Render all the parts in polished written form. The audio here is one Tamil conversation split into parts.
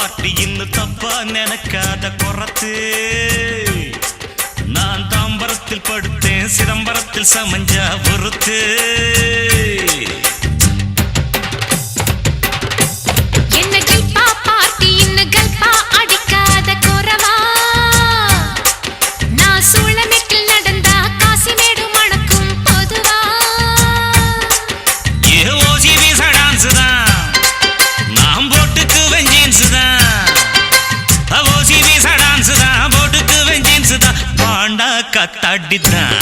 பாட்டி இன்னும் தப்பா நினைக்காத குறத்து நான் தாம்பரத்தில் படுத்தேன் சிதம்பரத்தில் சமஞ்சா பொறுத்து காத்தாடித்தான்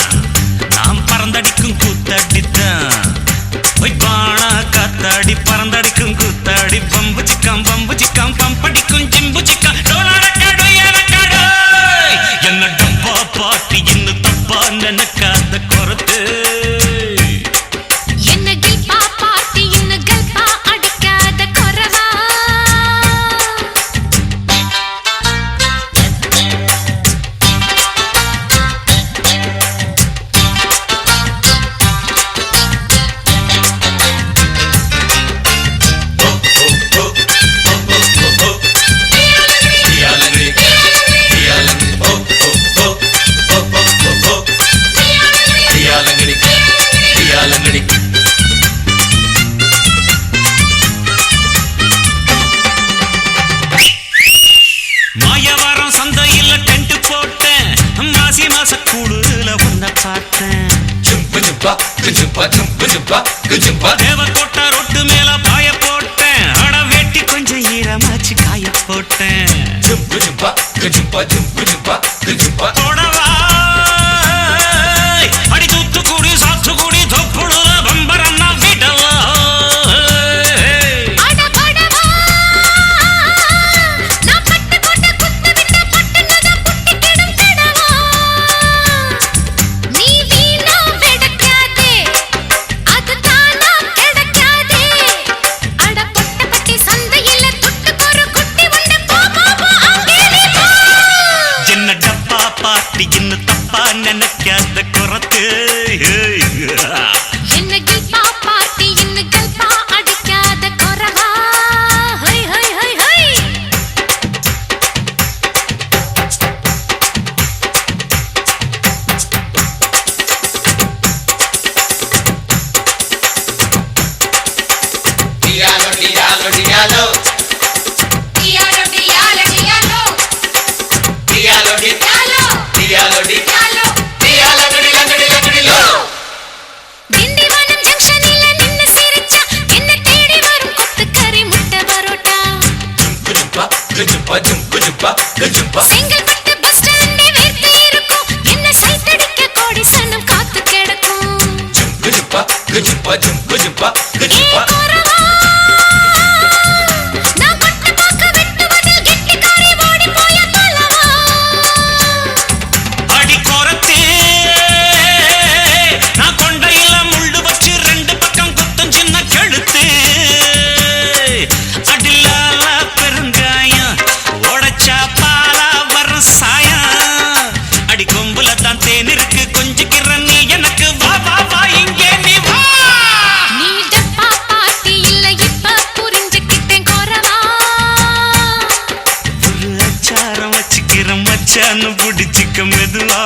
நாம் பறந்தடிக்கும் கூத்தாடித்தான் போய் பானா காத்தாடி பறந்தடிக்கும் கூத்தாடி பம்பு சிக்காம் பம்படிக்கும் ஜிம்பு சிக்காம் என்ன டப்பா பாட்டி இன்னும் தப்பா நினைக்காத குறத்து மாயவாரம் சந்தையில் டென்ட் போட்டேன் மாசி மாச கூடுல ஒன்ன பார்த்தேன் தேவக்கோட்டை ரொட்டு மேல பாய போட்டேன் அட வெட்டி கொஞ்சம் ஈரமாச்சு காய போட்டேன் அடி தூத்துக்குடி சாத்துக்குடி தொப்புடுல பம்பரன்னா விடவா பாட்டி இன்னும் தப்பா நினைக்காத குறத்து பாட்டி இன்னும் கல்பா அடிக்காத குறவா திண்டிவனம் ஜங்ஷனில் நின்னு சிரிச்சா என்ன தேடி வரும் கொத்துக்கறி முட்டை பரோட்டா செங்கல்பட்டு பஸ் ஸ்டாண்டே வேர்த்து இருக்கும் என்ன சைத்தடிக்க கோடி சனம் காத்து கிடக்கும் புடிச்சிக்க மெதுவா